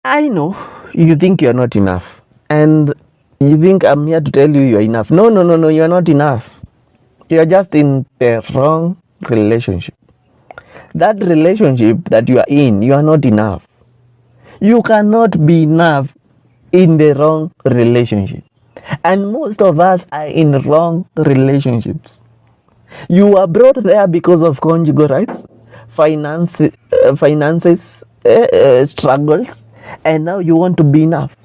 I know you think you're not enough, and you think I'm here to tell you you're enough. No, no, no, no, you're not enough. You're just in the wrong relationship. That relationship that you are in, you are not enough. You cannot be enough in the wrong relationship. And most of us are in wrong relationships. You are brought there because of conjugal rights, finances struggles, and now you want to be enough.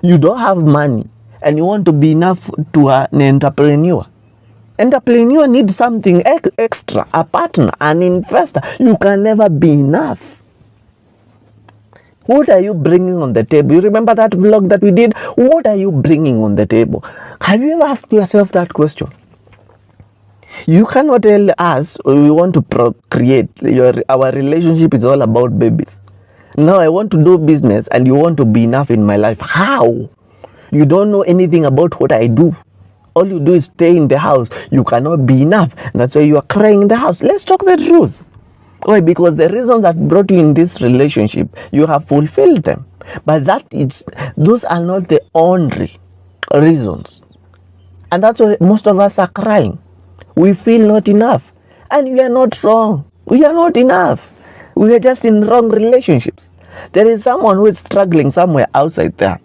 You don't have money, and you want to be enough to an entrepreneur. Entrepreneur needs something extra, a partner, an investor. You can never be enough. What are you bringing on the table? You remember that vlog that we did? What are you bringing on the table? Have you ever asked yourself that question? You cannot tell us we want to procreate. Our relationship is all about babies. Now I want to do business and you want to be enough in my life. How? You don't know anything about what I do. All you do is stay in the house. You cannot be enough. That's why you are crying in the house. Let's talk the truth. Why? Because the reason that brought you in this relationship, you have fulfilled them. But those are not the only reasons. And that's why most of us are crying. We feel not enough. And we are not wrong. We are not enough. We are just in wrong relationships. There is someone who is struggling somewhere outside there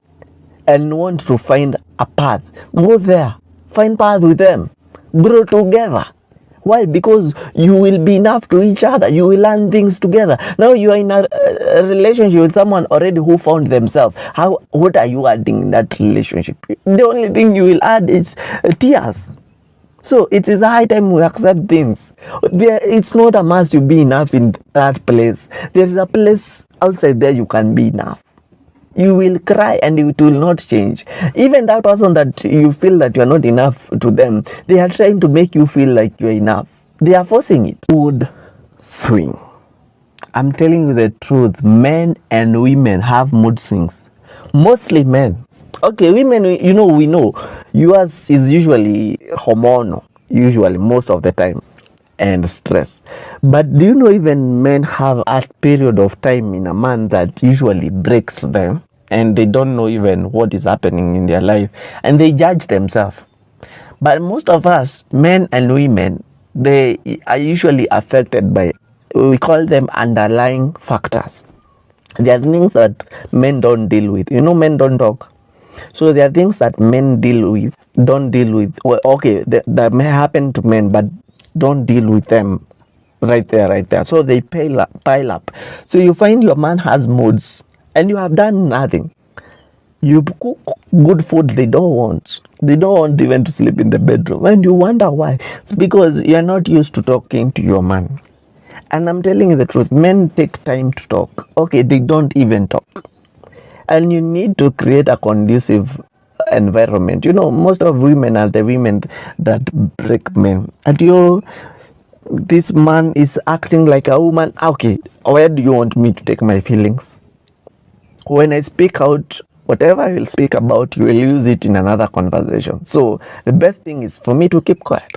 and wants to find a path. Go there. Find path with them. Grow together. Why? Because you will be enough to each other. You will learn things together. Now you are in a relationship with someone already who found themselves. What are you adding in that relationship? The only thing you will add is tears. So it is a high time we accept things. It's not a must to be enough in that place. There is a place outside there you can be enough. You will cry and it will not change. Even that person that you feel that you are not enough to them, they are trying to make you feel like you are enough. They are forcing it. Mood swing. I'm telling you the truth. Men and women have mood swings. Mostly men. Okay, women, we know yours is usually hormonal, usually most of the time, and stress. But do you know even men have a period of time in a month that usually breaks them, and they don't know even what is happening in their life, and they judge themselves. But most of us, men and women, they are usually affected by, we call them underlying factors. There are things that men don't deal with. Men don't talk. So there are things that men don't deal with. Well, okay, that may happen to men, but don't deal with them right there. So they pile up. So you find your man has moods and you have done nothing. You cook good food they don't want. They don't want even to sleep in the bedroom. And you wonder why. It's because you're not used to talking to your man. And I'm telling you the truth, men take time to talk. Okay, they don't even talk. And you need to create a conducive environment. Most of women are the women that break men. And this man is acting like a woman. Okay, where do you want me to take my feelings? When I speak out, whatever I will speak about, you will use it in another conversation. So the best thing is for me to keep quiet.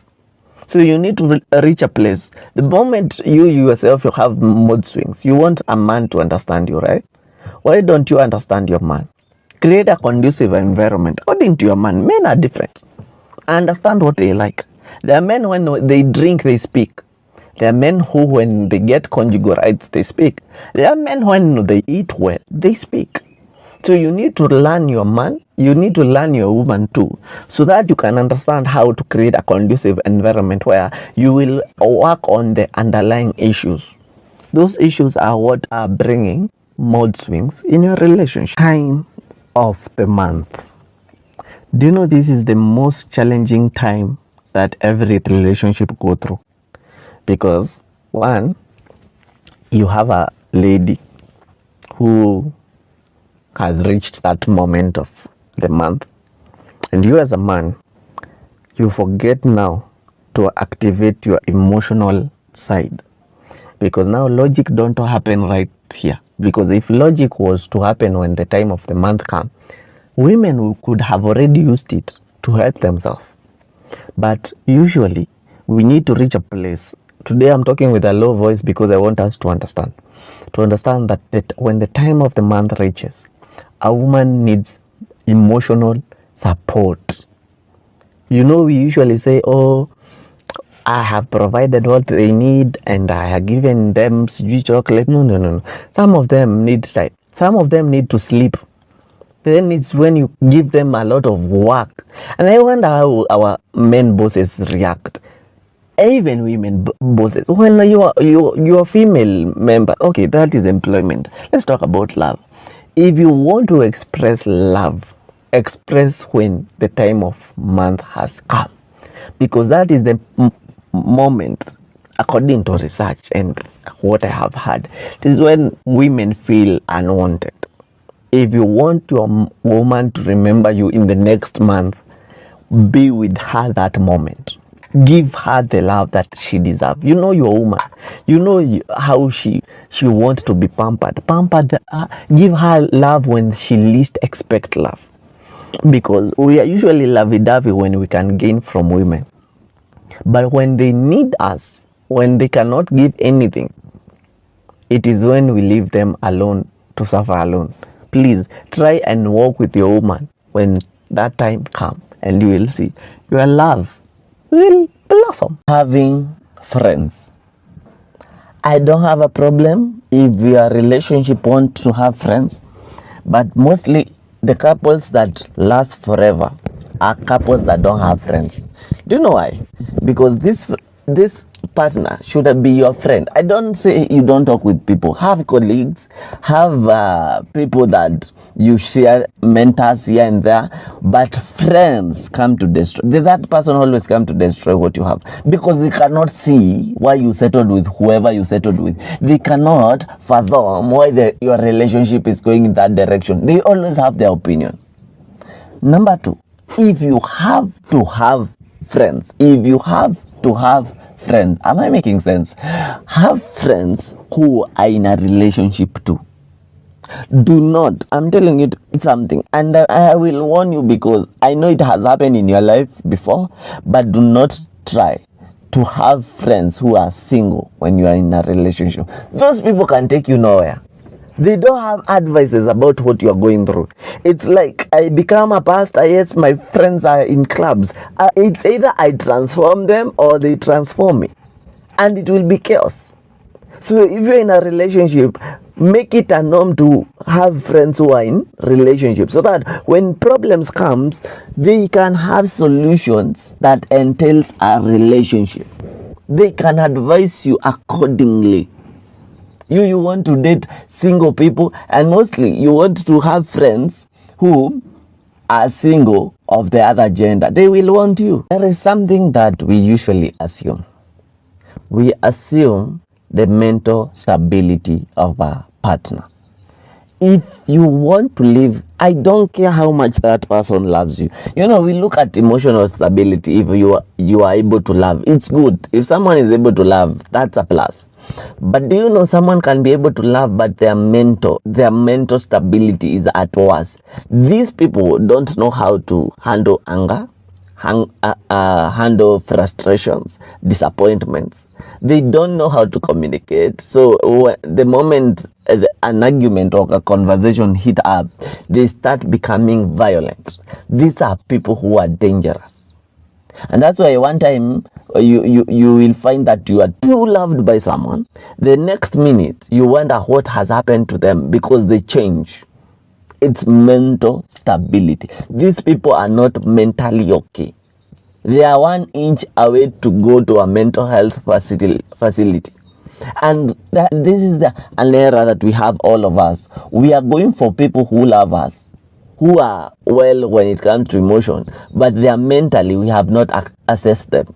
So you need to reach a place. The moment you yourself have mood swings, you want a man to understand you, right? Why don't you understand your man? Create a conducive environment according to your man. Men are different. Understand what they like. There are men when they drink, they speak. There are men who, when they get conjugal rights, they speak. There are men when they eat well, they speak. So you need to learn your man. You need to learn your woman too, so that you can understand how to create a conducive environment where you will work on the underlying issues. Those issues are what are bringing mood swings in your relationship. Time of the month. Do you know this is the most challenging time that every relationship go through? Because one, you have a lady who has reached that moment of the month, and you as a man, you forget now to activate your emotional side, because now logic don't happen right here. Because if logic was to happen when the time of the month comes, women could have already used it to help themselves. But usually we need to reach a place. Today I'm talking with a low voice because I want us to understand that when the time of the month reaches, a woman needs emotional support. You know, we usually say, oh, I have provided what they need and I have given them chocolate. No. Some of them need time. Some of them need to sleep. Then it's when you give them a lot of work. And I wonder how our men bosses react. Even women bosses. When you are female member, okay, that is employment. Let's talk about love. If you want to express love, express when the time of month has come, because that is the moment, according to research and what I have heard, it is when women feel unwanted. If you want your woman to remember you in the next month, be with her that moment. Give her the love that she deserves. You know your woman. You know how she wants to be pampered. Give her love when she least expect love. Because we are usually lovey-dovey when we can gain from women. But when they need us, when they cannot give anything, it is when we leave them alone to suffer alone. Please try and walk with your woman when that time comes, and you will see your love will blossom. Having friends. I don't have a problem if your relationship wants to have friends, but mostly the couples that last forever are couples that don't have friends. Do you know why? Because this partner should be your friend. I don't say you don't talk with people. Have colleagues, have people that you share, mentors here and there, but friends come to destroy. That person always come to destroy what you have, because they cannot see why you settled with whoever you settled with. They cannot fathom why your relationship is going in that direction. They always have their opinion. Number two, if you have to have friends, am I making sense? Have friends who are in a relationship too. Do not, I'm telling you something, and I will warn you because I know it has happened in your life before, but do not try to have friends who are single when you are in a relationship. Those people can take you nowhere. They don't have advices about what you are going through. It's like I become a pastor, yes, my friends are in clubs. It's either I transform them or they transform me, and it will be chaos. So if you're in a relationship, make it a norm to have friends who are in relationships, so that when problems comes, they can have solutions that entails a relationship. They can advise you accordingly. You want to date single people, and mostly you want to have friends who are single of the other gender. They will want you. There is something that we usually assume. We assume the mental stability of a partner. If you want to live, I don't care how much that person loves you. You know, we look at emotional stability. If you are able to love, it's good. If someone is able to love, that's a plus. But do you know someone can be able to love, but their mental stability is at worst. These people don't know how to handle anger, handle frustrations, disappointments. They don't know how to communicate. So the moment an argument or a conversation hit up, they start becoming violent. These are people who are dangerous. And that's why one time you will find that you are too loved by someone. The next minute you wonder what has happened to them, because they change. It's mental stability. These people are not mentally okay. They are 1 inch away to go to a mental health facility. And this is an error that we have, all of us. We are going for people who love us, who are well when it comes to emotion, but they are mentally, we have not assessed them.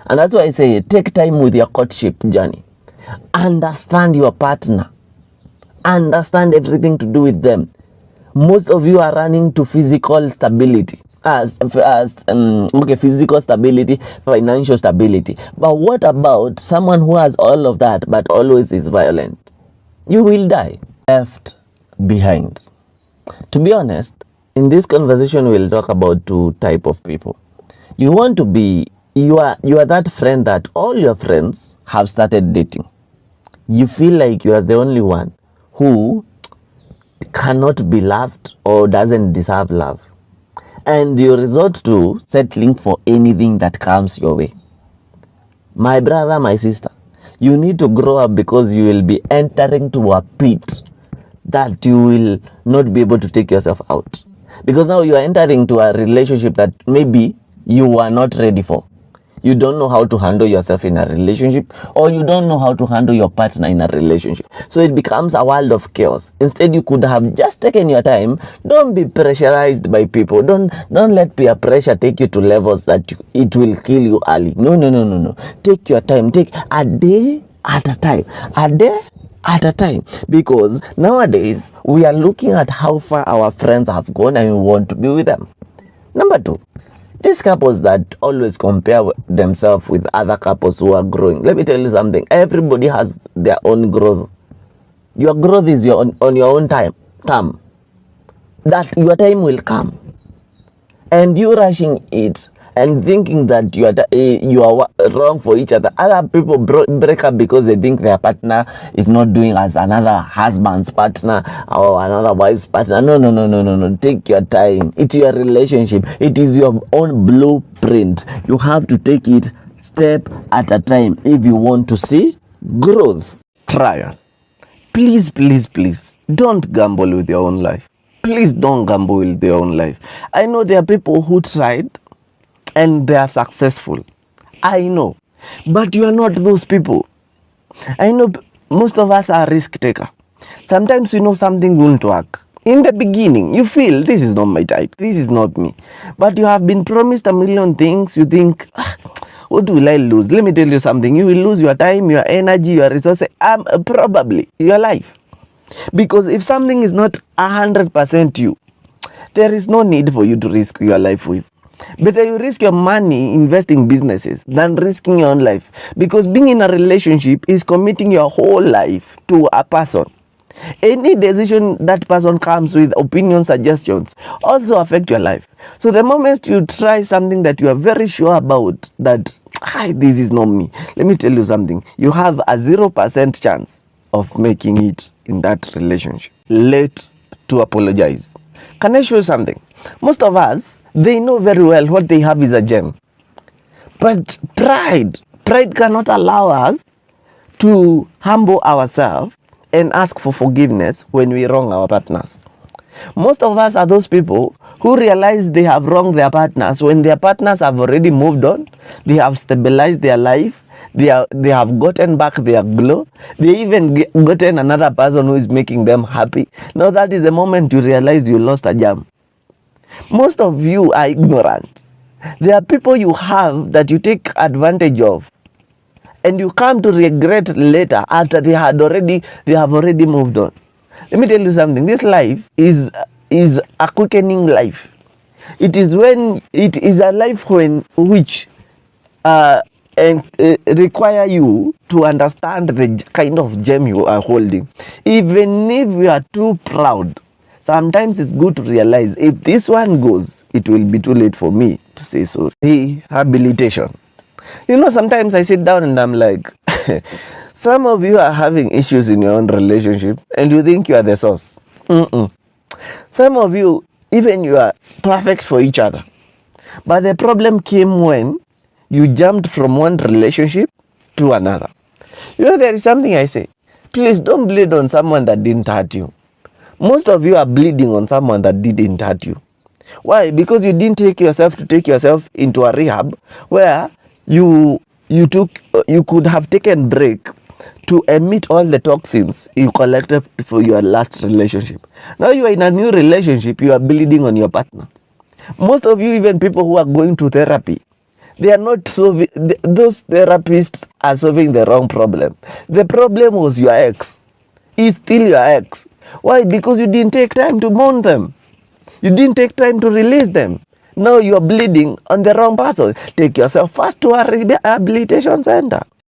And that's why I say, take time with your courtship journey. Understand your partner. Understand everything to do with them. Most of you are running to physical stability. Physical stability, financial stability. But what about someone who has all of that but always is violent? You will die. Left behind. To be honest, in this conversation we'll talk about two types of people. You are that friend that all your friends have started dating. You feel like you are the only one who cannot be loved or doesn't deserve love, and you resort to settling for anything that comes your way. My brother, my sister, you need to grow up, because you will be entering to a pit that you will not be able to take yourself out. Because now you are entering to a relationship that maybe you are not ready for. You don't know how to handle yourself in a relationship, or you don't know how to handle your partner in a relationship. So it becomes a world of chaos. Instead, you could have just taken your time. Don't be pressurized by people. Don't let peer pressure take you to levels that it will kill you early. No. Take your time. Take a day at a time. A day at a time. Because nowadays, we are looking at how far our friends have gone and we want to be with them. Number 2, these couples that always compare themselves with other couples who are growing. Let me tell you something. Everybody has their own growth. Your growth is on your own time. That your time will come. And you rushing it and thinking that you are wrong for each other. Other people break up because they think their partner is not doing as another husband's partner or another wife's partner. No. Take your time. It's your relationship. It is your own blueprint. You have to take it step at a time if you want to see growth. Trial. Please, don't gamble with your own life. Please don't gamble with your own life. I know there are people who tried and they are successful. I know. But you are not those people. I know most of us are risk taker. Sometimes you know something won't work. In the beginning, you feel this is not my type. This is not me. But you have been promised a million things. You think, what will I lose? Let me tell you something. You will lose your time, your energy, your resources, probably your life. Because if something is not 100% you, there is no need for you to risk your life with. Better you risk your money investing businesses than risking your own life. Because being in a relationship is committing your whole life to a person. Any decision that person comes with, opinion, suggestions, also affect your life. So the moment you try something that you are very sure about, that this is not me, let me tell you something, you have a 0% chance of making it in that relationship. Late to apologize. Can I show you something? Most of us, they know very well what they have is a gem. But pride cannot allow us to humble ourselves and ask for forgiveness when we wrong our partners. Most of us are those people who realize they have wronged their partners when their partners have already moved on, they have stabilized their life, they have gotten back their glow, they even gotten another person who is making them happy. Now that is the moment you realize you lost a gem. Most of you are ignorant. There are people you have that you take advantage of, and you come to regret later after they have already moved on. Let me tell you something. This life is a quickening life. It is a life which require you to understand the kind of gem you are holding. Even if you are too proud, sometimes it's good to realize if this one goes, it will be too late for me to say sorry. Rehabilitation. Sometimes I sit down and I'm like, some of you are having issues in your own relationship and you think you are the source. Some of you, even you are perfect for each other. But the problem came when you jumped from one relationship to another. There is something I say. Please don't bleed on someone that didn't hurt you. Most of you are bleeding on someone that didn't hurt you. Why? Because you didn't take yourself into a rehab where you could have taken break to emit all the toxins you collected for your last relationship. Now you are in a new relationship, you are bleeding on your partner. Most of you, even people who are going to therapy, they are not solving, those therapists are solving the wrong problem. The problem was your ex. Is still your ex. Why? Because you didn't take time to mourn them. You didn't take time to release them. Now you are bleeding on the wrong person. Take yourself first to a rehabilitation center.